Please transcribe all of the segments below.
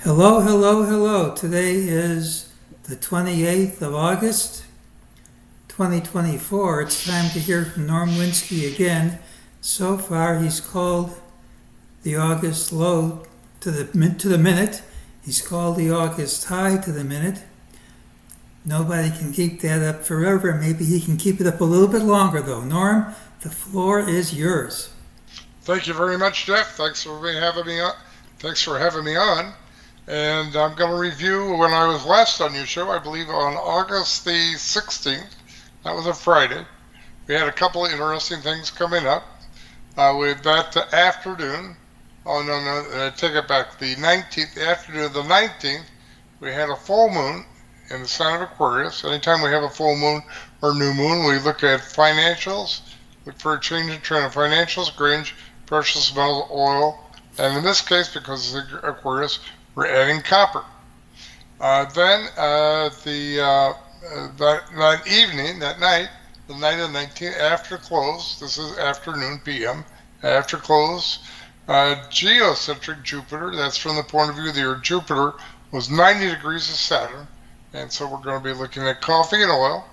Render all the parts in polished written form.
Hello, hello, hello. Today is the 28th of August, 2024. It's time to hear from Norm Winski again. So far, he's called the August low to the minute. He's called the August high to the minute. Nobody can keep that up forever. Maybe he can keep it up a little bit longer, though. Norm, the floor is yours. Thank you very much, Jeff. Thanks for having me on. Thanks for having me on. And I'm going to review when I was last on your show, I believe on August the 16th. That was a Friday. We had a couple of interesting things coming up. With that afternoon, oh no, I take it back. The 19th, the afternoon of the 19th, we had a full moon in the sign of Aquarius. Anytime we have a full moon or new moon, we look at financials, look for a change in trend of financials, grains, precious metals, oil, and in this case, because it's Aquarius, we're adding copper. That evening, that night, the night of the 19th, after close, this is afternoon p.m., after close, geocentric Jupiter, that's from the point of view of the Earth, Jupiter was 90 degrees of Saturn, and so we're going to be looking at coffee and oil.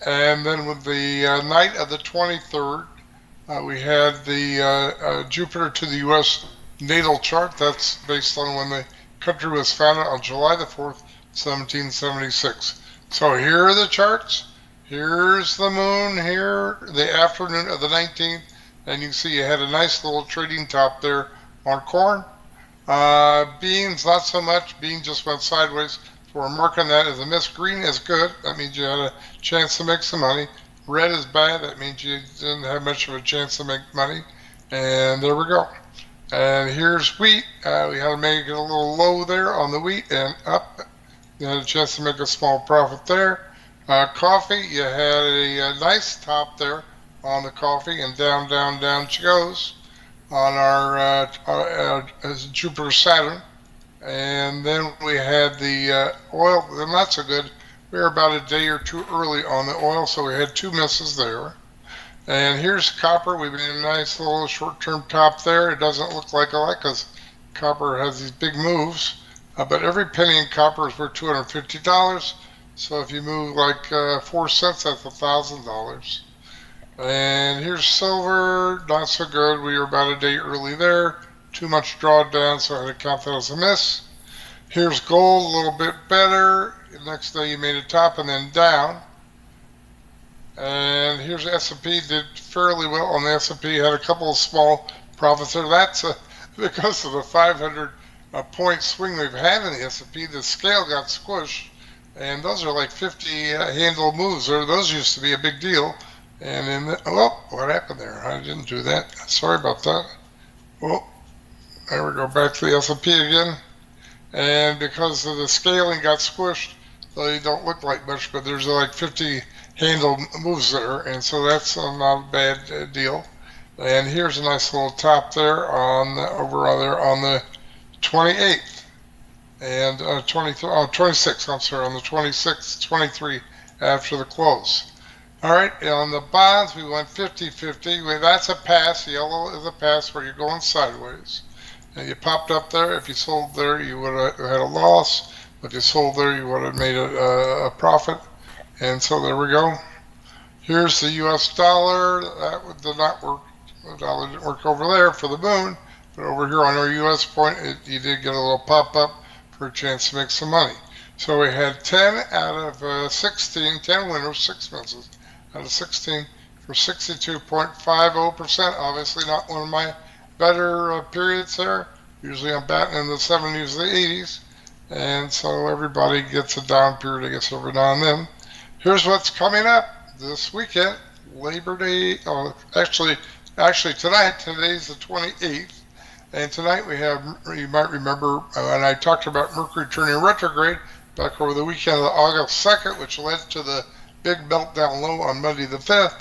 And then with the night of the 23rd, we had the Jupiter to the U.S. natal chart. That's based on when the country was founded on July the 4th, 1776. So here are the charts. Here's the moon here, the afternoon of the 19th. And you can see you had a nice little trading top there on corn. Beans, not so much. Bean just went sideways. So we're marking that as a miss. Green is good. That means you had a chance to make some money. Red is bad. That means you didn't have much of a chance to make money. And there we go. And here's wheat. We had to make it a little low there on the wheat and up. You had a chance to make a small profit there. Coffee, you had a nice top there on the coffee, and down, down, down she goes on our Jupiter Saturn. And then we had the oil, not so good. We were about a day or two early on the oil, so we had two misses there. And here's copper. We made a nice little short-term top there. It doesn't look like a lot because copper has these big moves. But every penny in copper is worth $250. So if you move like 4 cents, that's $1,000. And here's silver. Not so good. We were about a day early there. Too much drawdown, so I had to count that as a miss. Here's gold, a little bit better. The next day you made a top and then down. And here's S&P, did fairly well on the S&P, had a couple of small profits there. That's because of the 500 point swing we've had in the S&P. The scale got squished, and those are like 50 handle moves. Those used to be a big deal. And then, what happened there? I didn't do that. Sorry about that. Well, there we go, back to the S&P again. And because of the scaling got squished, they don't look like much, but there's like 50 handle moves there, and so that's not a bad deal. And here's a nice little top there on the 28th and 26th. I'm sorry, on the 26th, 23 after the close. All right, on the bonds we went 50-50. That's a pass. Yellow is a pass where you're going sideways. And you popped up there. If you sold there, you would have had a loss. If you sold there, you would have made a profit. And so there we go. Here's the US dollar. That did not work. The dollar didn't work over there for the moon. But over here on our US point, you did get a little pop up for a chance to make some money. So we had 10 out of 16, 10 winners, 6 misses out of 16 for 62.50%. Obviously not one of my better periods there. Usually I'm batting in the 70s, the 80s. And so everybody gets a down period, I guess, every now and then. Here's what's coming up this weekend. Labor Day, actually tonight. Today's the 28th. And tonight we have, you might remember, and I talked about Mercury turning retrograde back over the weekend of August 2nd, which led to the big meltdown low on Monday the 5th.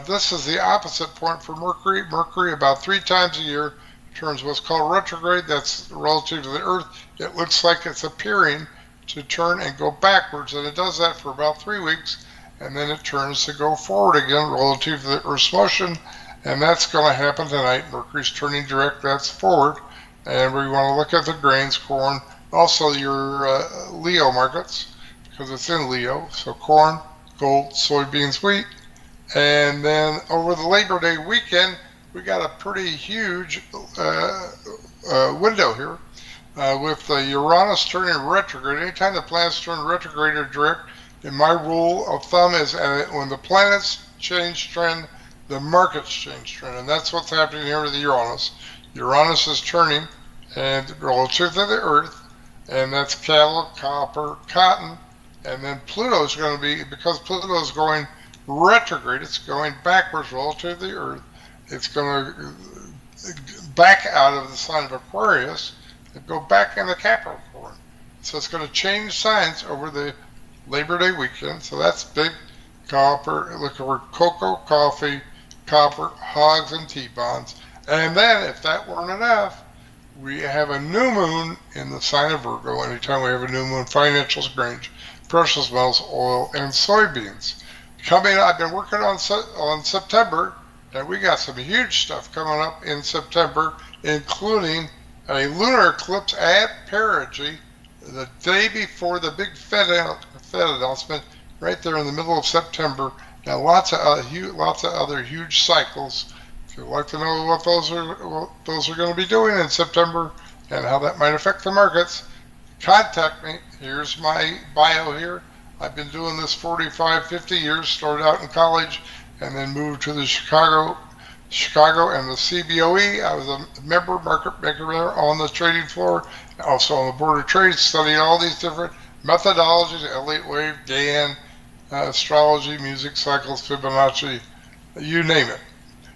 This is the opposite point for Mercury. Mercury, about 3 times a year, turns what's called retrograde. That's relative to the Earth. It looks like it's appearing to turn and go backwards, and it does that for about 3 weeks, and then it turns to go forward again relative to the Earth's motion, and that's going to happen tonight. Mercury's turning direct, that's forward, And we want to look at the grains, corn, also your Leo markets, because it's in Leo. So corn, gold, soybeans, wheat. And then over the Labor Day weekend, we got a pretty huge window here with the Uranus turning retrograde. Anytime the planets turn retrograde or direct, in my rule of thumb is when the planets change trend, the markets change trend. And that's what's happening here with the Uranus. Uranus is turning and relative to the Earth, and that's cattle, copper, cotton. And then Pluto's going to be, because Pluto's going retrograde, it's going backwards relative to the Earth. It's going to back out of the sign of Aquarius and go back into Capricorn. So it's going to change signs over the Labor Day weekend. So that's big. Copper, look for cocoa, coffee, copper, hogs, and T-bonds. And then, if that weren't enough, we have a new moon in the sign of Virgo. Anytime we have a new moon, financials, grains, precious metals, oil, and soybeans. Coming, I've been working on September, and we got some huge stuff coming up in September, including a lunar eclipse at perigee the day before the big Fed announcement, right there in the middle of September. Now, lots of other huge cycles. If you'd like to know what those are going to be doing in September and how that might affect the markets, contact me. Here's my bio here. I've been doing this 45, 50 years. Started out in college and then moved to the Chicago and the CBOE. I was a member market maker there on the trading floor, also on the board of trade, studying all these different methodologies, Elliott wave, Gann, astrology, music cycles, Fibonacci, you name it.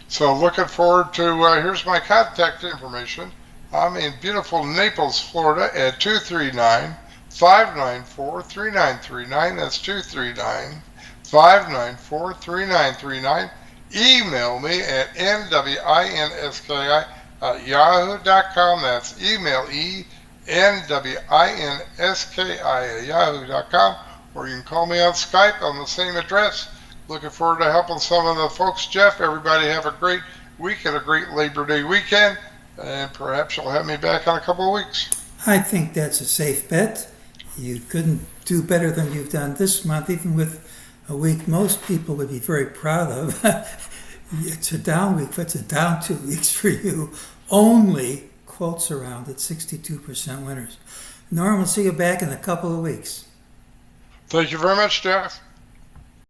So looking forward to, here's my contact information. I'm in beautiful Naples, Florida at 239-594-3939. That's 239-594-3939. Email me at nwinski@yahoo.com. That's email nwinski@yahoo.com. Or you can call me on Skype on the same address. Looking forward to helping some of the folks, Jeff. Everybody have a great week and a great Labor Day weekend. And perhaps you'll have me back in a couple of weeks. I think that's a safe bet. You couldn't do better than you've done this month, even with a week most people would be very proud of. It's a down week, but it's a down 2 weeks for you. Only quotes around at 62% winners. Norm, we'll see you back in a couple of weeks. Thank you very much, Jeff.